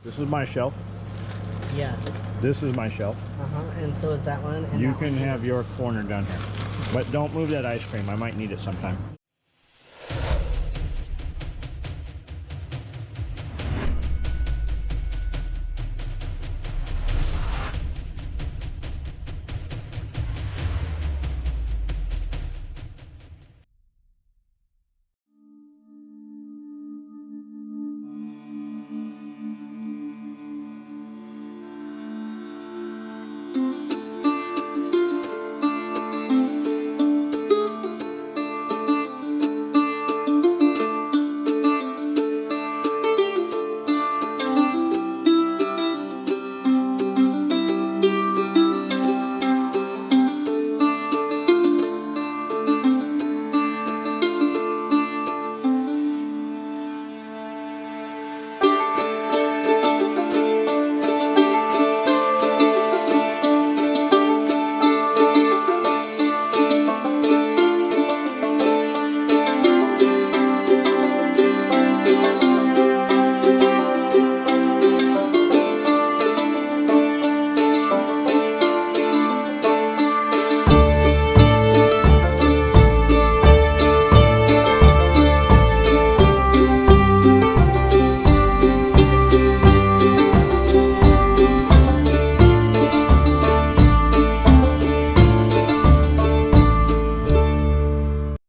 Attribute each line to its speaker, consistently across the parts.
Speaker 1: This is my shelf.
Speaker 2: Yeah.
Speaker 1: This is my shelf.
Speaker 2: And so is that one. And
Speaker 1: You
Speaker 2: that
Speaker 1: can
Speaker 2: one.
Speaker 1: have your corner down here. But don't move that ice cream. I might need it sometime.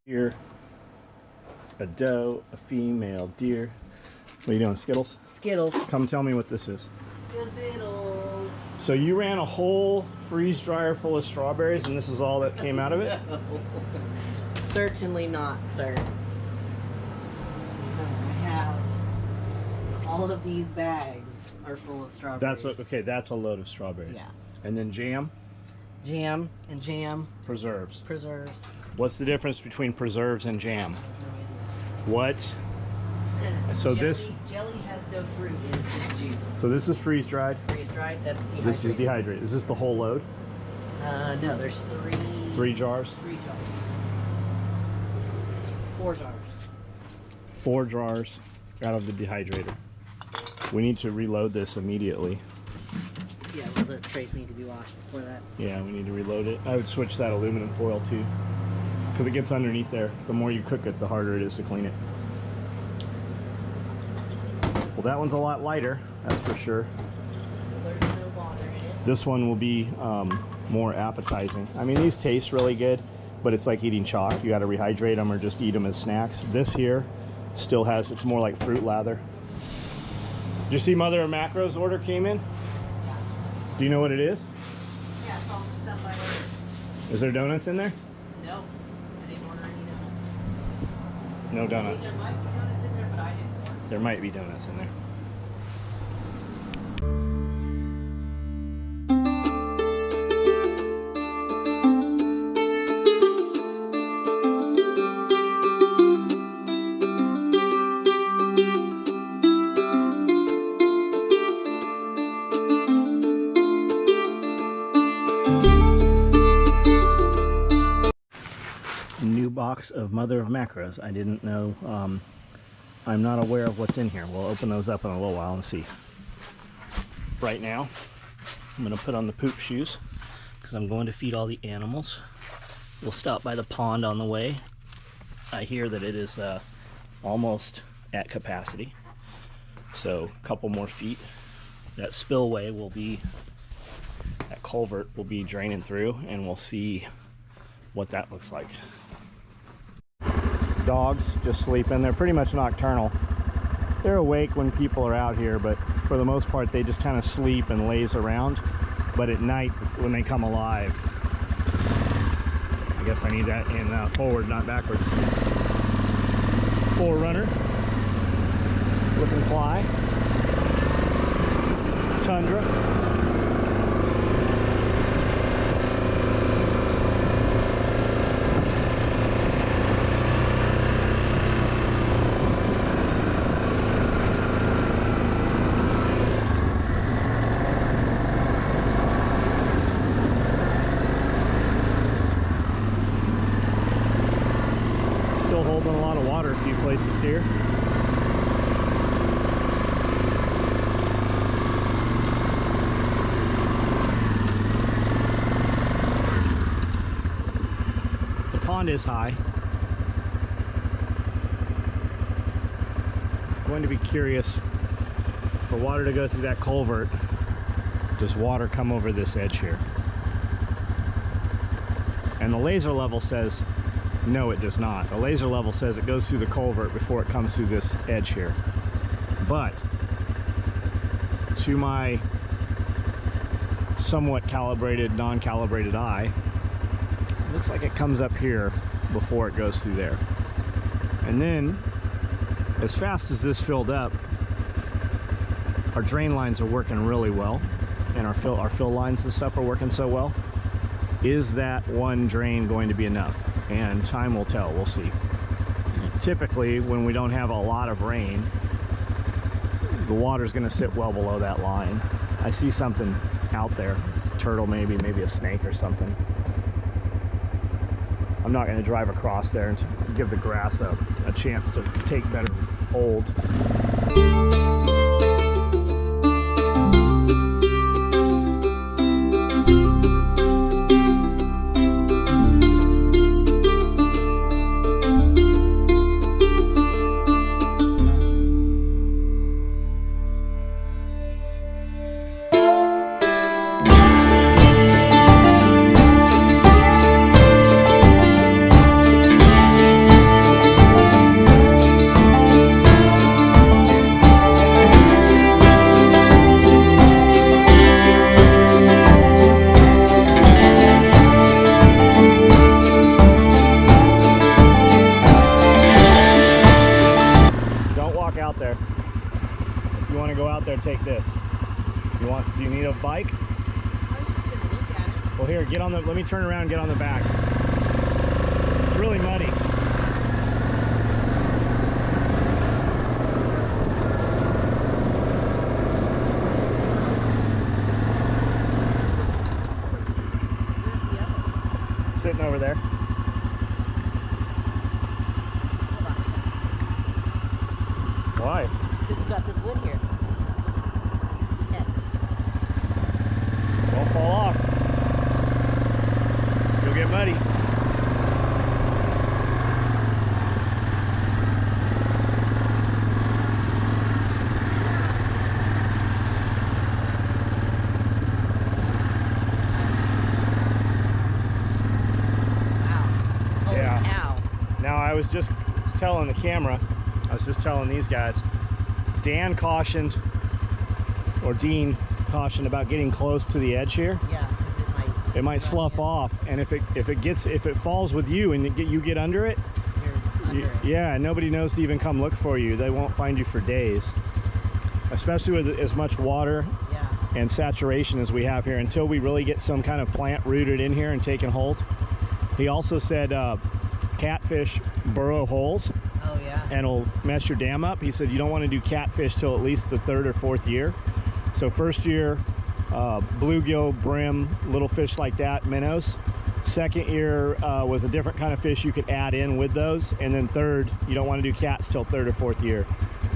Speaker 1: Here, a doe, a female deer. What are you doing, Skittles?
Speaker 2: Skittles.
Speaker 1: Come tell me what this is.
Speaker 2: Skittles.
Speaker 1: So you ran a whole freeze dryer full of strawberries and this is all that came out of it?
Speaker 2: No. Certainly not, sir. I have all of these bags are full of strawberries.
Speaker 1: That's a load of strawberries.
Speaker 2: Yeah.
Speaker 1: And then jam?
Speaker 2: Jam and jam.
Speaker 1: Preserves.
Speaker 2: Preserves.
Speaker 1: What's the difference between preserves and jam? What? So
Speaker 2: jelly has no fruit, it's just juice.
Speaker 1: So this is freeze dried.
Speaker 2: Freeze dried, that's dehydrated.
Speaker 1: This is dehydrated. Is this the whole load?
Speaker 2: No, there's
Speaker 1: Three jars?
Speaker 2: 3 jars. 4 jars.
Speaker 1: 4 jars out of the dehydrator. We need to reload this immediately.
Speaker 2: Yeah, well, the trays need to be washed before that.
Speaker 1: Yeah, we need to reload it. I would switch that aluminum foil too, because it gets underneath there. The more you cook it, the harder it is to clean it. Well, that one's a lot lighter, that's for sure.
Speaker 2: There's no water in it.
Speaker 1: This one will be more appetizing. I mean, these taste really good, but it's like eating chalk. You got to rehydrate them or just eat them as snacks. This here still has, it's more like fruit lather. Did you see Mother of Macro's order came in?
Speaker 2: Yeah.
Speaker 1: Do you know what it is?
Speaker 2: Yeah, it's all the stuff I ordered.
Speaker 1: Is there donuts in there?
Speaker 2: No, I didn't order any donuts.
Speaker 1: No donuts.
Speaker 2: There might be donuts in there, but I didn't order.
Speaker 1: There might be donuts in there. New box of Mother of Macros. I didn't know. I'm not aware of what's in here. We'll open those up in a little while and see. Right now, I'm going to put on the poop shoes because I'm going to feed all the animals. We'll stop by the pond on the way. I hear that it is almost at capacity. So a couple more feet. That spillway will be, that culvert will be draining through, and we'll see what that looks like. Dogs just sleeping. They're pretty much nocturnal. They're awake when people are out here, but for the most part they just kind of sleep and laze around. But at night, when they come alive. I guess I need that in forward, not backwards. Forerunner, looking fly, Tundra. Holding a lot of water a few places here. pond is high. I'm going to be curious for water to go through that culvert. Does water come over this edge here? And the laser level says no, it does not. The laser level says it goes through the culvert before it comes through this edge here. But to my somewhat calibrated, non-calibrated eye, it looks like it comes up here before it goes through there. And then, as fast as this filled up, our drain lines are working really well, and our fill lines and stuff are working so well. Is that one drain going to be enough? And time will tell. We'll see. Typically, when we don't have a lot of rain, the water's going to sit well below that line. I see something out there, turtle maybe a snake or something. I'm not going to drive across there and give the grass a chance to take better hold. Take this. Do you need a bike?
Speaker 2: I was just gonna look at it.
Speaker 1: Well, here, let me turn around and get on the back. It's really muddy.
Speaker 2: Where's the other one?
Speaker 1: Sitting over there.
Speaker 2: Hold on.
Speaker 1: Why?
Speaker 2: Because you got this wood here.
Speaker 1: Don't fall off. You'll get muddy.
Speaker 2: Wow. Holy cow.
Speaker 1: Now I was just telling the camera, I was just telling these guys, Dan cautioned, or Dean cautioned about getting close to the edge here.
Speaker 2: Yeah, because
Speaker 1: it might slough off, and if it falls with you and you get under it,
Speaker 2: you're under it.
Speaker 1: Yeah, nobody knows to even come look for you. They won't find you for days, especially with as much water and saturation as we have here, until we really get some kind of plant rooted in here and taking hold. He also said catfish burrow holes.
Speaker 2: Oh yeah.
Speaker 1: And it'll mess your dam up. He said you don't want to do catfish till at least the 3rd or 4th year. So first year, bluegill, brim, little fish like that, minnows. Second year was a different kind of fish you could add in with those. And then third, you don't want to do cats till 3rd or 4th year.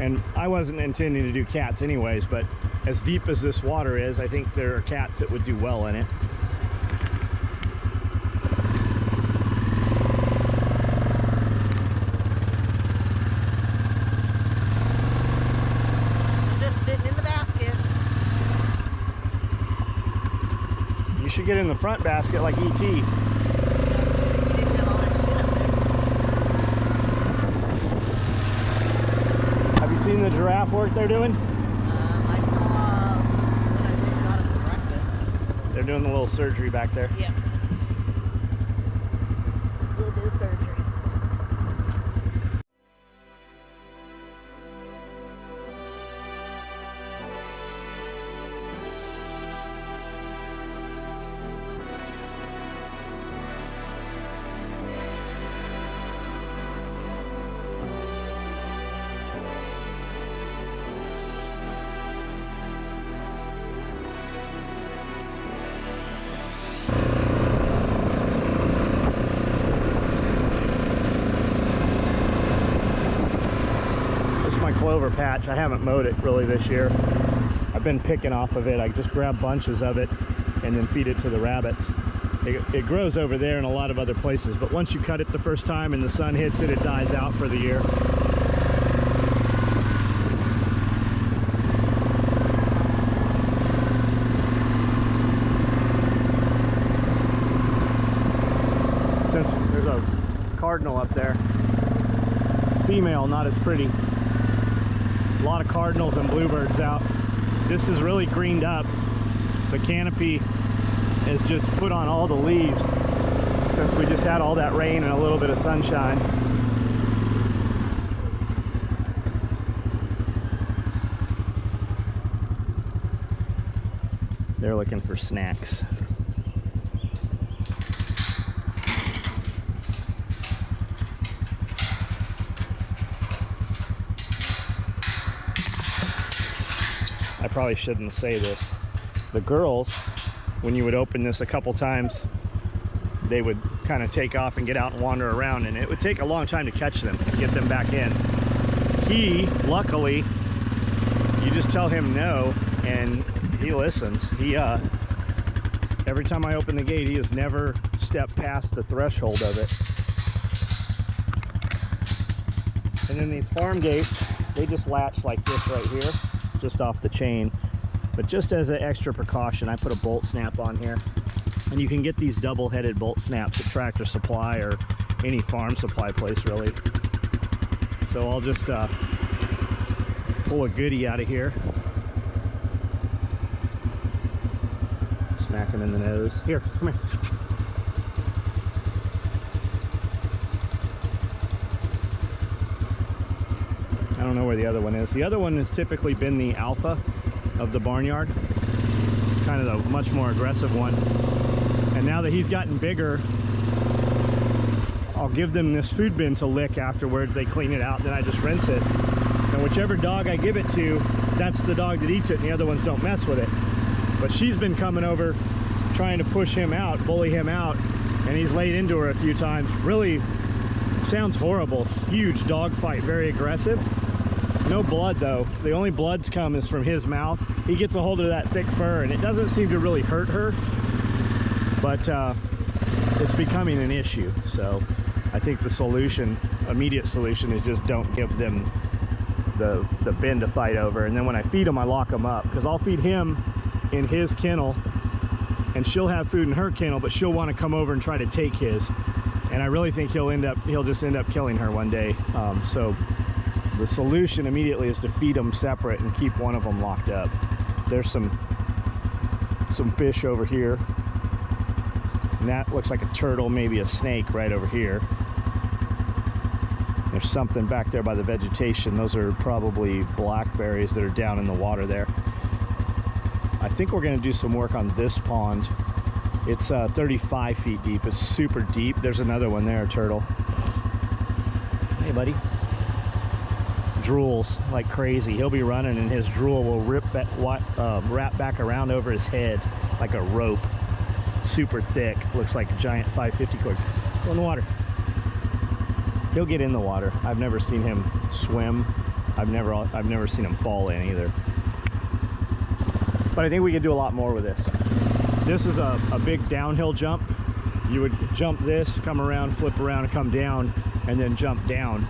Speaker 1: And I wasn't intending to do cats anyways, but as deep as this water is, I think there are cats that would do well in it. You should get in the front basket like E.T.
Speaker 2: You didn't have all that shit up there.
Speaker 1: Have you seen the giraffe work they're doing?
Speaker 2: I saw when I got up for breakfast.
Speaker 1: They're doing the little surgery back there.
Speaker 2: Yeah. A little bit of surgery.
Speaker 1: Clover patch. I haven't mowed it really this year. I've been picking off of it. I just grab bunches of it and then feed it to the rabbits. It grows over there and a lot of other places, but once you cut it the first time and the sun hits it, it dies out for the year. Since there's a cardinal up there, female, not as pretty. A lot of cardinals and bluebirds out. This is really greened up. The canopy is just put on all the leaves since we just had all that rain and a little bit of sunshine. They're looking for snacks. I probably shouldn't say this. The girls, when you would open this a couple times, they would kind of take off and get out and wander around, and it would take a long time to catch them and get them back in. He, luckily, you just tell him no and he listens. He every time I open the gate, he has never stepped past the threshold of it. And then these farm gates, they just latch like this right here, just off the chain. But just as an extra precaution, I put a bolt snap on here. And you can get these double-headed bolt snaps at Tractor Supply or any farm supply place, really. So I'll just pull a goodie out of here. Smack him in the nose. Here, come here. I don't know where the other one is. The other one has typically been the alpha of the barnyard, kind of the much more aggressive one. And now that he's gotten bigger, I'll give them this food bin to lick afterwards. They clean it out, then I just rinse it. And whichever dog I give it to, that's the dog that eats it, and the other ones don't mess with it. But she's been coming over trying to push him out, bully him out, and he's laid into her a few times. Really sounds horrible. Huge dog fight, very aggressive. No blood though. The only blood's come is from his mouth. He gets a hold of that thick fur and it doesn't seem to really hurt her, but it's becoming an issue. So I think the solution, immediate solution, is just don't give them the bin to fight over. And then when I feed them, I lock them up, because I'll feed him in his kennel and she'll have food in her kennel, but she'll want to come over and try to take his. And I really think he'll just end up killing her one day. So the solution immediately is to feed them separate and keep one of them locked up. There's some fish over here. And that looks like a turtle, maybe a snake right over here. There's something back there by the vegetation. Those are probably blackberries that are down in the water there. I think we're gonna do some work on this pond. It's 35 feet deep. It's super deep. There's another one there, a turtle. Hey, buddy. Drools like crazy. He'll be running and his drool will wrap back around over his head like a rope. Super thick. Looks like a giant 550 cord. Go in the water. He'll get in the water. I've never seen him swim. I've never seen him fall in either. But I think we could do a lot more with this. This is a big downhill jump. You would jump this, come around, flip around, and come down, and then jump down.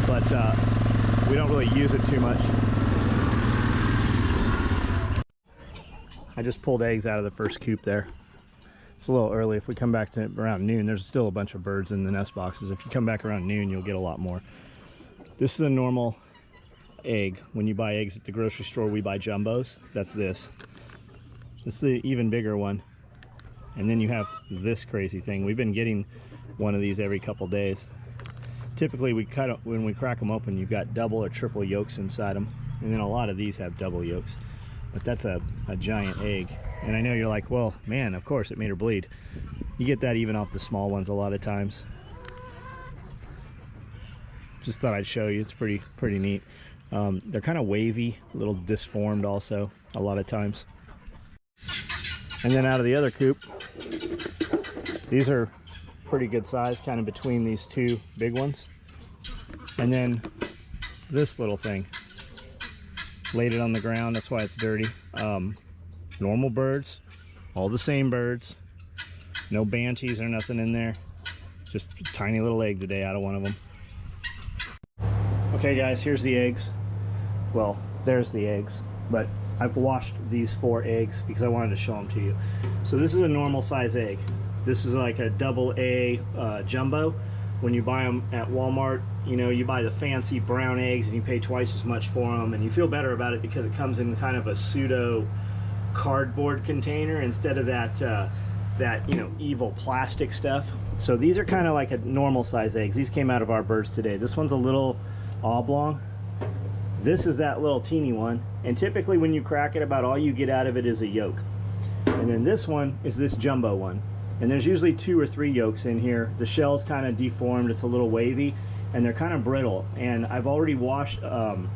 Speaker 1: But we don't really use it too much. I just pulled eggs out of the first coop there. It's a little early. If we come back to around noon, there's still a bunch of birds in the nest boxes. If you come back around noon, you'll get a lot more. This is a normal egg. When you buy eggs at the grocery store, we buy jumbos. That's this. This is the even bigger one. And then you have this crazy thing. We've been getting one of these every couple days. Typically when we crack them open, you've got double or triple yolks inside them. And then a lot of these have double yolks. But that's a giant egg. And I know you're like, well, man, of course it made her bleed. You get that even off the small ones a lot of times. Just thought I'd show you. It's pretty neat. They're kind of wavy, a little disformed also a lot of times. And then out of the other coop, these are pretty good size, kind of between these two big ones. And then this little thing, laid it on the ground. That's why it's dirty. Normal birds, all the same birds. No banshees or nothing in there. Just a tiny little egg today out of one of them. Okay guys, here's the eggs. Well, there's the eggs, but I've washed these 4 eggs because I wanted to show them to you. So this is a normal size egg. This is like a AA jumbo. When you buy them at Walmart, you know, you buy the fancy brown eggs and you pay twice as much for them, and you feel better about it because it comes in kind of a pseudo cardboard container instead of that you know, evil plastic stuff. So these are kind of like a normal size eggs. These came out of our birds today. This one's a little oblong. This is that little teeny one, and typically when you crack it, about all you get out of it is a yolk. And then this one is this jumbo one, and there's usually 2 or 3 yolks in here. The shell's kind of deformed, it's a little wavy, and they're kind of brittle. And I've already washed the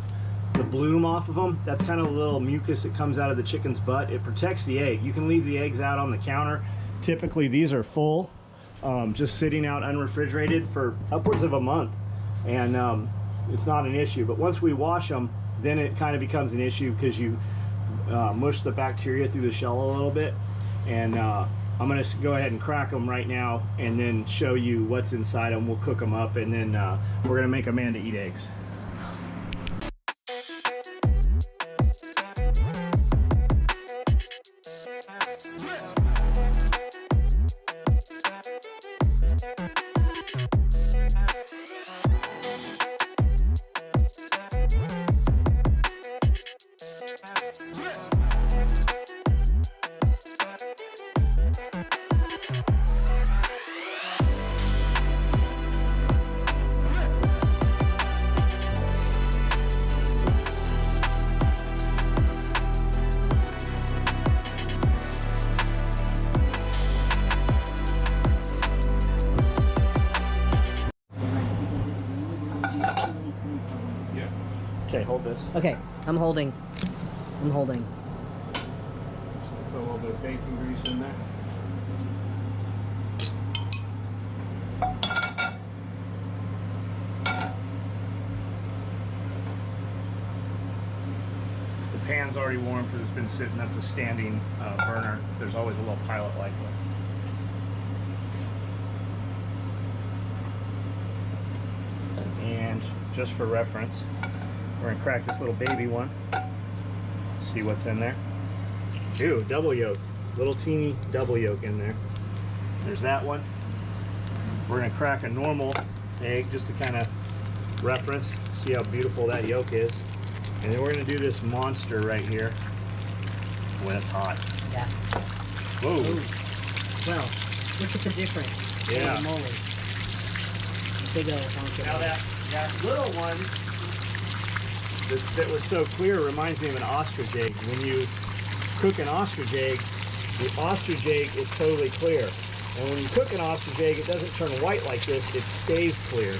Speaker 1: bloom off of them. That's kind of a little mucus that comes out of the chicken's butt. It protects the egg. You can leave the eggs out on the counter. Typically these are full, just sitting out unrefrigerated for upwards of a month, and it's not an issue. But once we wash them, then it kind of becomes an issue because you mush the bacteria through the shell a little bit. And I'm going to go ahead and crack them right now and then show you what's inside them. We'll cook them up, and then we're going to make Amanda eat eggs. Okay, hold this.
Speaker 2: Okay, I'm holding. I'm holding.
Speaker 1: Put a little bit of bacon grease in there. The pan's already warm because it's been sitting. That's a standing burner. There's always a little pilot light there. And just for reference, we're gonna crack this little baby one. See what's in there. Ew, double yolk. Little teeny double yolk in there. There's that one. We're gonna crack a normal egg just to kind of reference, see how beautiful that yolk is. And then we're gonna do this monster right here. When it's hot.
Speaker 2: Yeah.
Speaker 1: Whoa.
Speaker 2: Ooh. Well, look at the difference.
Speaker 1: Yeah.
Speaker 2: Holy moly. Big old hunk of
Speaker 1: Now that little one that was so clear reminds me of an ostrich egg. When you cook an ostrich egg, the ostrich egg is totally clear. And when you cook an ostrich egg, it doesn't turn white like this, it stays clear.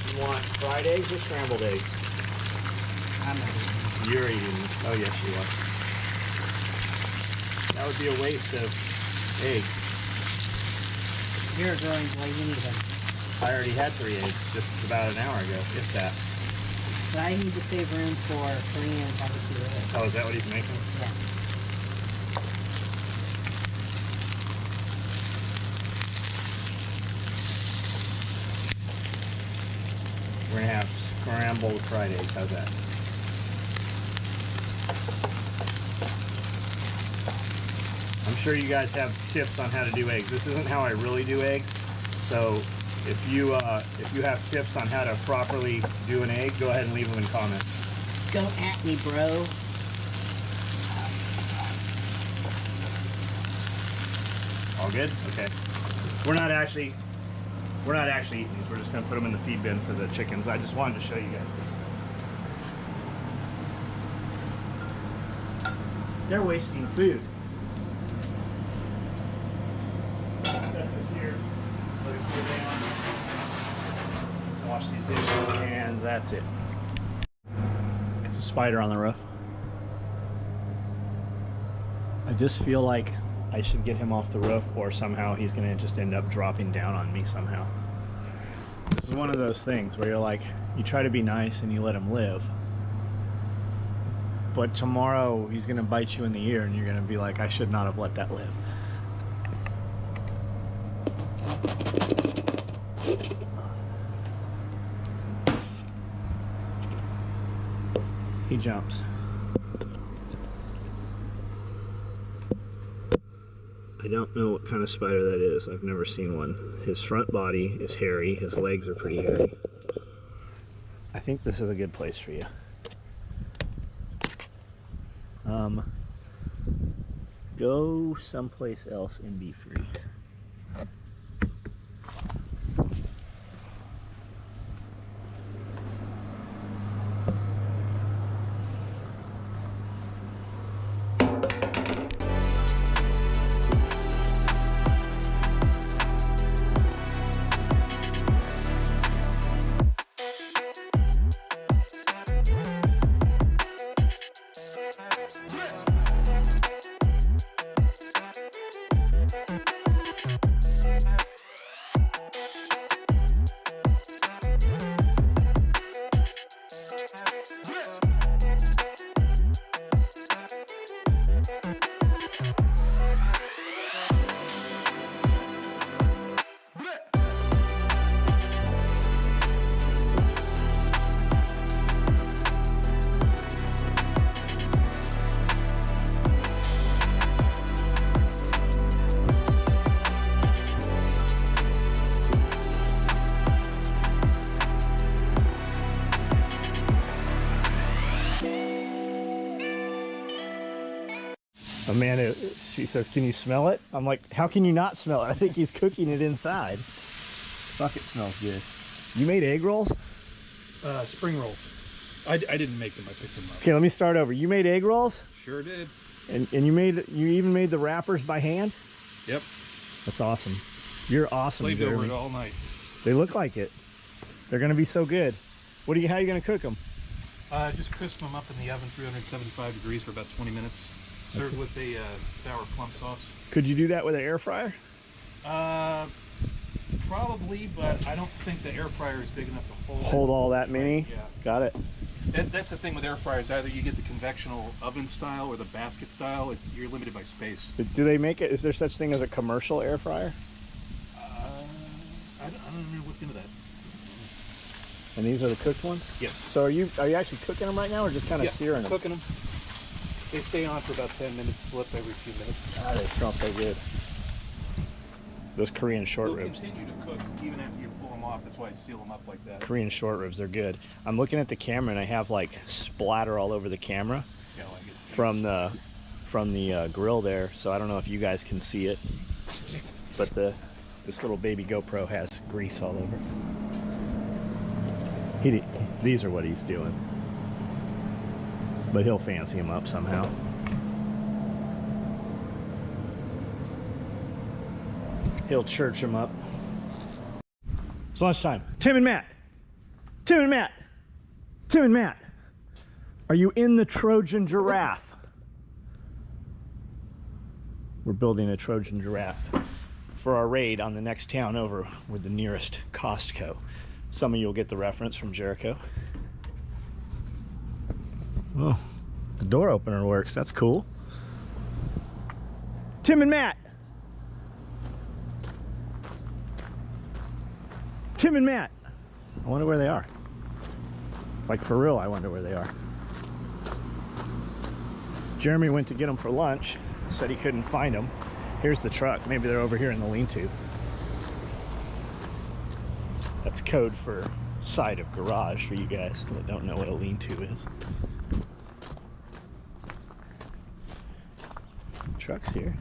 Speaker 1: You want fried eggs or scrambled eggs?
Speaker 2: I'm not eating.
Speaker 1: You're eating them. Oh yes, you are. That would be a waste of eggs.
Speaker 2: You're a growing boy, you need them.
Speaker 1: I already had 3 eggs just about an hour ago, if that.
Speaker 2: But I need to save room for Korean barbecue eggs.
Speaker 1: Oh, is that what he's making?
Speaker 2: Yes.
Speaker 1: We're gonna have scrambled fried eggs. How's that? I'm sure you guys have tips on how to do eggs. This isn't how I really do eggs, so if you have tips on how to properly do an egg, go ahead and leave them in comments.
Speaker 2: Don't at me, bro.
Speaker 1: All good? Okay. We're not actually eating these. We're just gonna put them in the feed bin for the chickens. I just wanted to show you guys this. They're wasting food. Set this here. Let it cool down. Wash these dishes, and that's it. There's a spider on the roof. I just feel like I should get him off the roof, or somehow he's gonna just end up dropping down on me somehow. This is one of those things where you're like, you try to be nice and you let him live, But tomorrow he's gonna bite you in the ear and you're gonna be like, I should not have let that live. He jumps. I don't know what kind of spider that is. I've never seen one. His front body is hairy. His legs are pretty hairy. I think this is a good place for you. Go someplace else and be free. Amanda, she says, can you smell it? I'm like, how can you not smell it? I think he's cooking it inside. Fuck, it smells good. You made egg rolls?
Speaker 3: Spring rolls. I didn't make them, I picked them up.
Speaker 1: Okay, let me start over. You made egg rolls?
Speaker 3: Sure did.
Speaker 1: And you even made the wrappers by hand?
Speaker 3: Yep.
Speaker 1: That's awesome. You're awesome,
Speaker 3: Slaved
Speaker 1: Jeremy.
Speaker 3: over it all night.
Speaker 1: They look like it. They're gonna be so good. How are you gonna cook them?
Speaker 3: Just crisp them up in the oven, 375 degrees for about 20 minutes. Served with a sour plum sauce.
Speaker 1: Could you do that with an air fryer?
Speaker 3: Probably, but I don't think the air fryer is big enough to
Speaker 1: Hold all that many?
Speaker 3: Yeah.
Speaker 1: Got it.
Speaker 3: That's the thing with air fryers. Either you get the conventional oven style or the basket style. You're limited by space.
Speaker 1: Do they make it? Is there such thing as a commercial air fryer?
Speaker 3: I don't know what's into that.
Speaker 1: And these are the cooked ones?
Speaker 3: Yes.
Speaker 1: So are you actually cooking them right now, or just kind of searing them?
Speaker 3: Cooking them. They stay on for about 10 minutes, flip every few minutes.
Speaker 1: Ah, they smell so good. Those Korean short ribs.
Speaker 3: They'll continue to cook even after you pull them off. That's why I seal them up like that.
Speaker 1: Korean short ribs, they're good. I'm looking at the camera and I have like splatter all over the camera
Speaker 3: Yeah, I like it.
Speaker 1: from the grill there. So I don't know if you guys can see it, but this little baby GoPro has grease all over. These are what he's doing. But he'll fancy him up somehow. He'll church him up. It's lunchtime. Tim and Matt. Tim and Matt. Tim and Matt. Are you in the Trojan giraffe? We're building a Trojan giraffe for our raid on the next town over with the nearest Costco. Some of you will get the reference from Jericho. Oh, the door opener works. That's cool. Tim and Matt. Tim and Matt. I wonder where they are. Like, for real, I wonder where they are. Jeremy went to get them for lunch. Said he couldn't find them. Here's the truck. Maybe they're over here in the lean-to. That's code for side of garage for you guys that don't know what a lean-to is. Truck's here.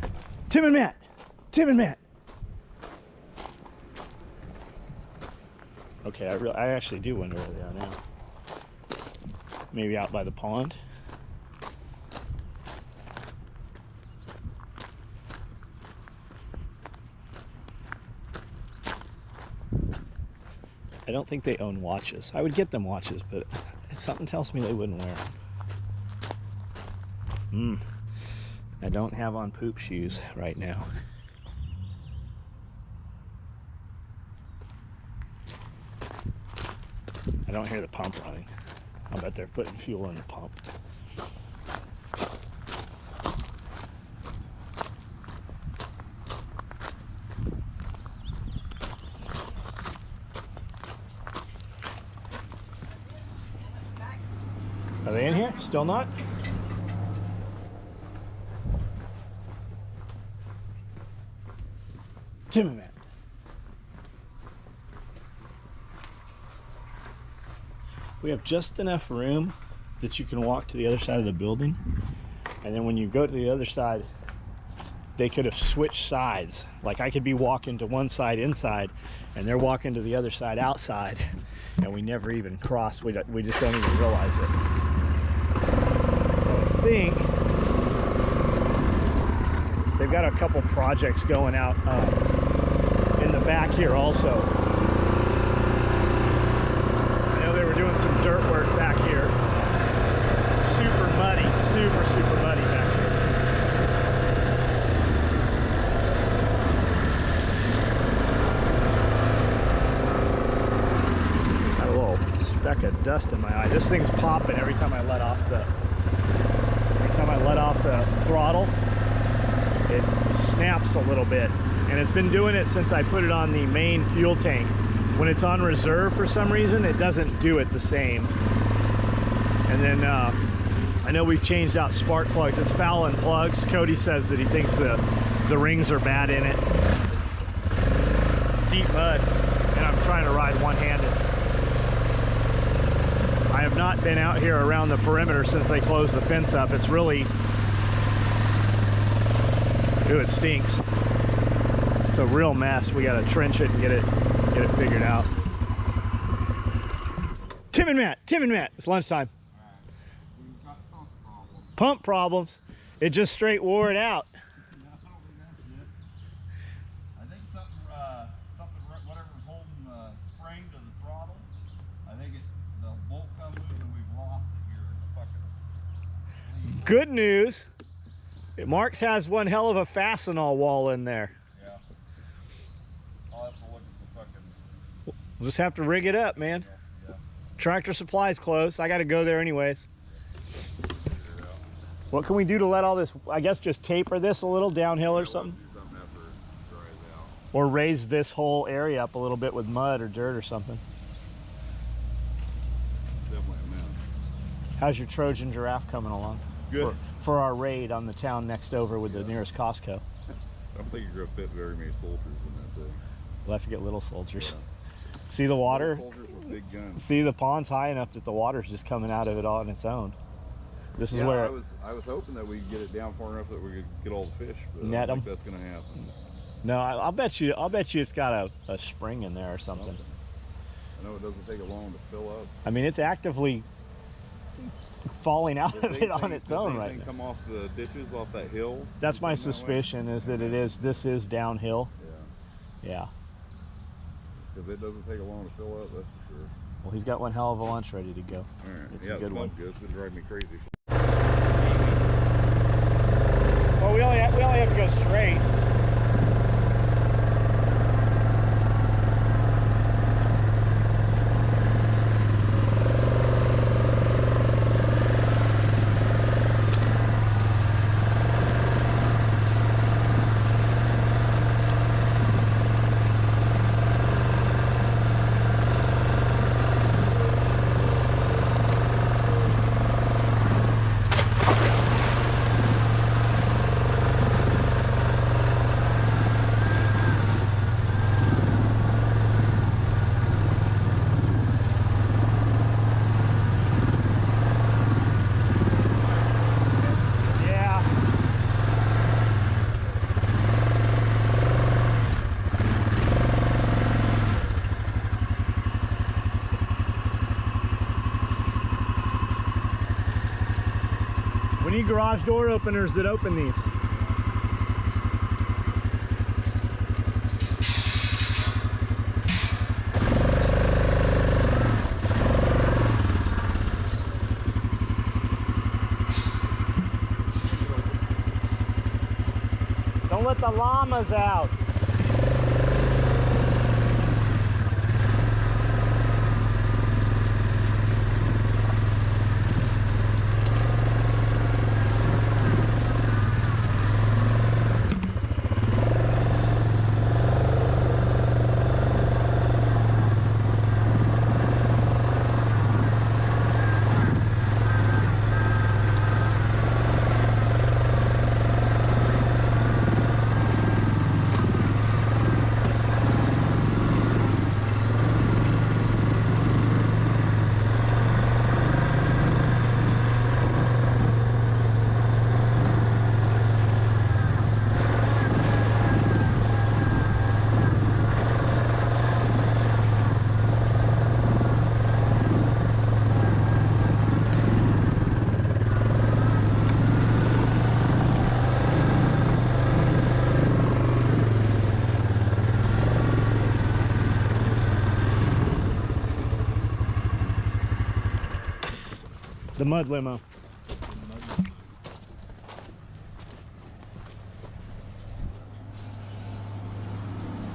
Speaker 1: Tim and Matt. Tim and Matt. Okay, I actually do wonder where they are now. Maybe out by the pond. I don't think they own watches. I would get them watches, but something tells me they wouldn't wear them. I don't have on poop shoes right now. I don't hear the pump running. I bet they're putting fuel in the pump. Are they in here? Still not? Tim and Matt. We have just enough room that you can walk to the other side of the building, and then when you go to the other side, they could have switched sides. Like I could be walking to one side inside and they're walking to the other side outside, and we never even cross. We just don't even realize it. I think they've got a couple projects going out in the back here also. I know they were doing some dirt work back here. Super muddy, super muddy back here. Got a little speck of dust in my eye. This thing's popping every time I let off the throttle. It snaps a little bit, and it's been doing it since I put it on the main fuel tank. When it's on reserve for some reason, it doesn't do it the same. And then I know we've changed out spark plugs. It's fouling plugs. Cody says that he thinks the rings are bad in it. Deep mud, and I'm trying to ride one-handed. I have not been out here around the perimeter since they closed the fence up. It's really, ooh, it stinks. It's a real mess. We got to trench it and get it figured out. Tim and Matt, it's lunchtime. Pump problems. It just straight wore it out.
Speaker 4: I think something, whatever's holding the spring to the throttle, I think the bolt comes loose and we've lost it here in the fucking lead.
Speaker 1: Good news. Marks has one hell of a fastenal wall in there.
Speaker 4: Yeah. I'll have to look at the fucking...
Speaker 1: We'll just have to rig it up, man.
Speaker 4: Yeah.
Speaker 1: Tractor Supply's closed. I got to go there anyways. What can we do to let all this, I guess just taper this a little downhill or something?
Speaker 4: Do something after it dries out.
Speaker 1: Or raise this whole area up a little bit with mud or dirt or something.
Speaker 4: Definitely a mess.
Speaker 1: How's your Trojan giraffe coming along?
Speaker 4: Good.
Speaker 1: For our raid on the town next over with the nearest Costco.
Speaker 4: I don't think you're going to fit very many soldiers in that thing.
Speaker 1: We'll have to get little soldiers.
Speaker 4: Yeah.
Speaker 1: See the water?
Speaker 4: Little soldiers with big guns.
Speaker 1: See, the pond's high enough that the water's just coming out of it all on its own. This is where
Speaker 4: I was hoping that we could get it down far enough that we could get all the fish, but I
Speaker 1: net
Speaker 4: don't
Speaker 1: them.
Speaker 4: think that's going to happen.
Speaker 1: No, I'll bet you it's got a spring in there or something.
Speaker 4: I know it doesn't take it long to fill up.
Speaker 1: I mean, it's actively falling out of it on its own right now.
Speaker 4: Come off the ditches off that hill.
Speaker 1: That's my suspicion, is that this is downhill.
Speaker 4: Yeah.
Speaker 1: Yeah.
Speaker 4: Because it doesn't take it long to fill up, that's for sure.
Speaker 1: Well, he's got one hell of a lunch ready to go.
Speaker 4: All right.
Speaker 1: It's
Speaker 4: yeah,
Speaker 1: a good one.
Speaker 4: Good. It's going to drive me crazy.
Speaker 1: Well, we only have to go straight. We need garage door openers that open these. Don't let the llamas out. The mud limo.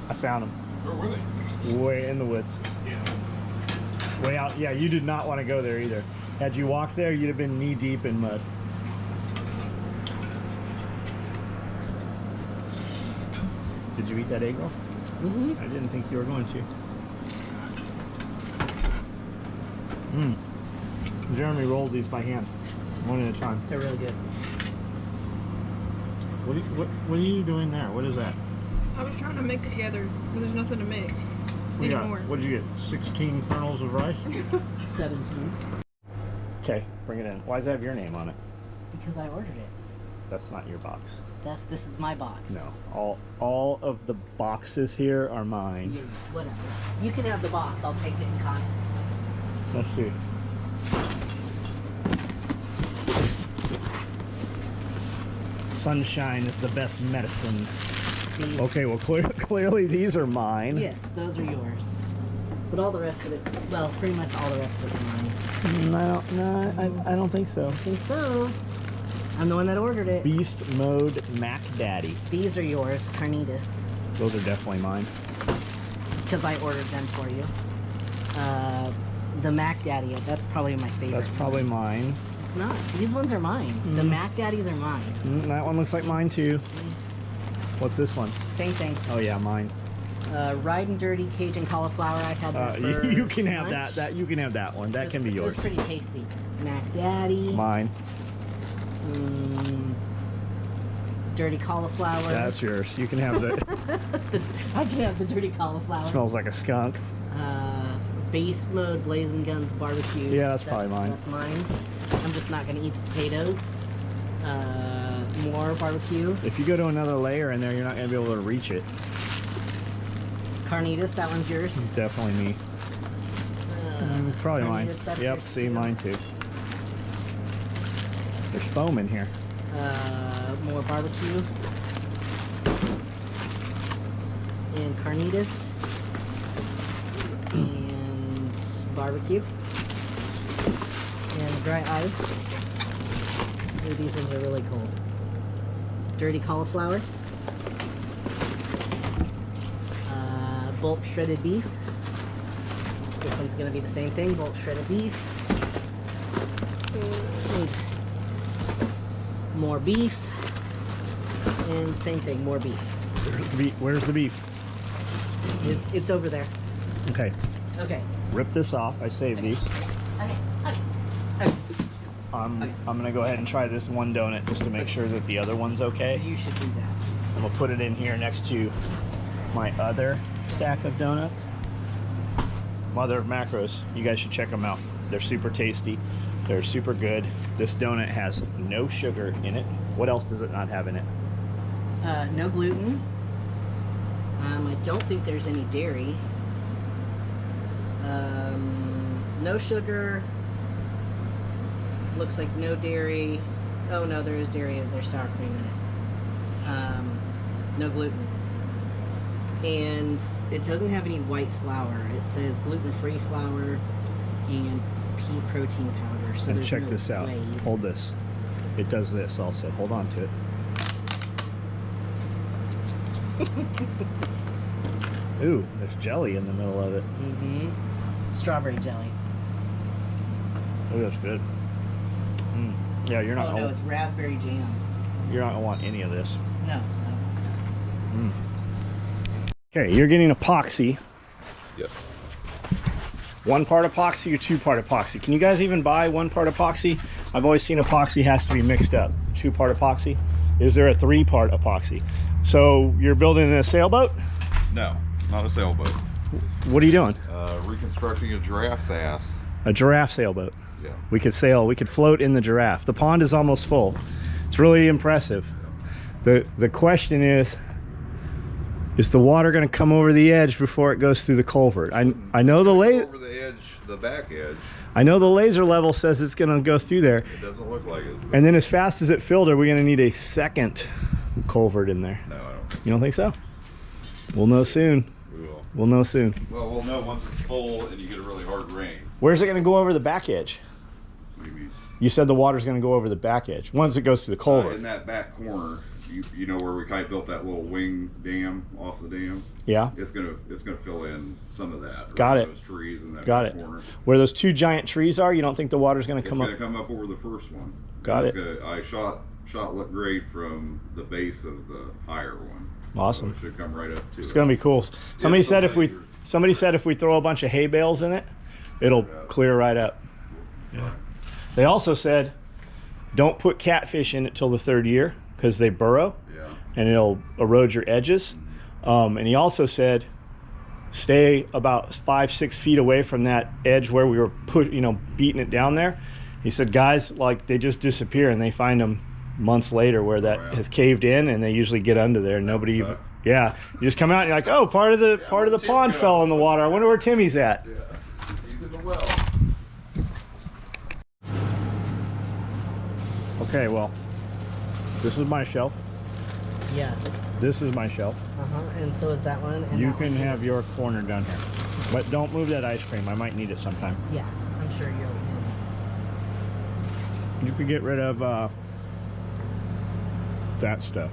Speaker 1: I found them.
Speaker 3: Where were they?
Speaker 1: Way in the woods.
Speaker 3: Yeah.
Speaker 1: Way out. Yeah, you did not want to go there either. Had you walked there, you'd have been knee deep in mud. Did you eat that egg roll?
Speaker 2: Mm-hmm.
Speaker 1: I didn't think you were going to. Mmm. Jeremy rolled these by hand, one at a time.
Speaker 2: They're really good.
Speaker 1: What are you doing there? What is that?
Speaker 5: I was trying to mix it together, but there's nothing to mix
Speaker 1: We got,
Speaker 5: anymore.
Speaker 1: what did you get? 16 kernels of rice?
Speaker 2: 17.
Speaker 1: Okay, bring it in. Why does it have your name on it?
Speaker 2: Because I ordered it.
Speaker 1: That's not your box.
Speaker 2: This is my box.
Speaker 1: No, all of the boxes here are mine.
Speaker 2: Yeah, whatever. You can have the box. I'll take it in contents.
Speaker 1: Let's see. Sunshine is the best medicine.
Speaker 2: See?
Speaker 1: Okay, well clearly these are mine.
Speaker 2: Yes, those are yours. But all the rest of it's, well, pretty much all the rest of it's mine.
Speaker 1: I don't think so.
Speaker 2: I think so. I'm the one that ordered it.
Speaker 1: Beast Mode Mac Daddy.
Speaker 2: These are yours, carnitas,
Speaker 1: Those are definitely mine.
Speaker 2: because I ordered them for you. The Mac Daddy, that's probably my favorite.
Speaker 1: That's probably mine.
Speaker 2: It's not. These ones are mine. The Mac Daddies are mine.
Speaker 1: That one looks like mine too. What's this one?
Speaker 2: Same thing.
Speaker 1: Oh yeah, mine.
Speaker 2: Riding Dirty Cajun Cauliflower. I had that for
Speaker 1: You can have
Speaker 2: lunch.
Speaker 1: that. You can have that one. That can be yours.
Speaker 2: It was pretty tasty. Mac Daddy.
Speaker 1: Mine.
Speaker 2: Dirty cauliflower.
Speaker 1: That's yours. You can have the.
Speaker 2: I can have the dirty cauliflower.
Speaker 1: Smells like a skunk.
Speaker 2: Beast Mode Blazing Guns Barbecue.
Speaker 1: Yeah, that's probably mine.
Speaker 2: That's mine. I'm just not going to eat the potatoes. More barbecue.
Speaker 1: If you go to another layer in there, you're not going to be able to reach it.
Speaker 2: Carnitas, that one's yours.
Speaker 1: Definitely me. Probably mine.
Speaker 2: Carnitas, that's
Speaker 1: Yep,
Speaker 2: yours
Speaker 1: see,
Speaker 2: too.
Speaker 1: mine too. There's foam in here.
Speaker 2: More barbecue. And carnitas. And barbecue. And dry ice. Ooh, these ones are really cold. Dirty cauliflower. Bulk shredded beef. This one's going to be the same thing, bulk shredded beef. And more beef. And same thing, more beef.
Speaker 1: Where's the beef?
Speaker 2: It's over there.
Speaker 1: Okay,
Speaker 2: Okay.
Speaker 1: rip this off. I saved these.
Speaker 2: Okay.
Speaker 1: I'm gonna go ahead and try this one donut just to make sure that the other one's okay.
Speaker 2: You should do that.
Speaker 1: I'm gonna put it in here next to my other stack of donuts. Mother of Macros. You guys should check them out. They're super tasty. They're super good. This donut has no sugar in it. What else does it not have in it?
Speaker 2: No gluten. I don't think there's any dairy. No sugar. Looks like no dairy. Oh no, there is dairy. There's sour cream in it. No gluten. And it doesn't have any white flour. It says gluten-free flour and pea protein powder. So
Speaker 1: And
Speaker 2: there's
Speaker 1: check
Speaker 2: no
Speaker 1: this out.
Speaker 2: whey.
Speaker 1: Hold this. It does this also. Hold on to it. Ooh, there's jelly in the middle of it.
Speaker 2: Strawberry jelly.
Speaker 1: Oh, that's good. Yeah, you're not
Speaker 2: Oh no,
Speaker 1: gonna,
Speaker 2: it's raspberry jam.
Speaker 1: you're not gonna want any of this.
Speaker 2: No.
Speaker 1: Okay, you're getting epoxy.
Speaker 4: Yes.
Speaker 1: 1 part epoxy or 2 part epoxy? Can you guys even buy 1 part epoxy? I've always seen epoxy has to be mixed up. 2 part epoxy? Is there a 3 part epoxy? So you're building a sailboat?
Speaker 4: No, not a sailboat.
Speaker 1: What are you doing?
Speaker 4: Reconstructing a giraffe's ass.
Speaker 1: A giraffe sailboat.
Speaker 4: Yeah.
Speaker 1: We could sail, we could float in the giraffe. The pond is almost full. It's really impressive. The question is the water going to come over the edge before it goes through the culvert? I know the
Speaker 4: Over the edge, the back edge.
Speaker 1: I know the laser level says it's going to go through there.
Speaker 4: It doesn't look like it.
Speaker 1: And then as fast as it filled, are we going to need a second culvert in there?
Speaker 4: No, I don't think
Speaker 1: You don't think so? We'll know soon.
Speaker 4: we will.
Speaker 1: We'll know soon.
Speaker 4: Well, we'll know once it's full and you get a really hard rain.
Speaker 1: Where's it going to go over the back edge?
Speaker 4: Maybe
Speaker 1: You said the water's going to go over the back edge once it goes to the culvert.
Speaker 4: In that back corner, you know where we kind of built that little wing dam off the dam.
Speaker 1: Yeah.
Speaker 4: It's gonna fill in some of that.
Speaker 1: Got it.
Speaker 4: Those trees in that
Speaker 1: Got
Speaker 4: back
Speaker 1: it.
Speaker 4: corner.
Speaker 1: Where those 2 giant trees are, you don't think the water's going to come up?
Speaker 4: It's gonna come up over the first one.
Speaker 1: Got it.
Speaker 4: I shot grade from the base of the higher one.
Speaker 1: Awesome.
Speaker 4: So it should come right up to.
Speaker 1: It's going to be cool. Somebody
Speaker 4: It's
Speaker 1: said
Speaker 4: amazing.
Speaker 1: if we throw a bunch of hay bales in it, it'll clear right up.
Speaker 4: Yeah.
Speaker 1: They also said, don't put catfish in it till the 3rd year because they burrow.
Speaker 4: Yeah.
Speaker 1: And it'll erode your edges. And he also said, stay about 5-6 feet away from that edge where we were beating it down there. He said, guys, like, they just disappear and they find them months later where that has caved in, and they usually get under there. Nobody even, yeah. You just come out and you're like, oh, part of the pond fell in the water. I wonder where Timmy's at.
Speaker 4: Yeah. He's in the well.
Speaker 1: Okay, well, this is my shelf.
Speaker 2: Yeah.
Speaker 1: This is my shelf.
Speaker 2: And so is that one. And
Speaker 1: You
Speaker 2: that
Speaker 1: can
Speaker 2: one.
Speaker 1: have your corner down here. But don't move that ice cream. I might need it sometime.
Speaker 2: Yeah, I'm sure you'll.
Speaker 1: You could get rid of that stuff.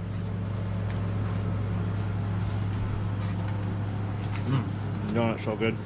Speaker 1: Donut's so good.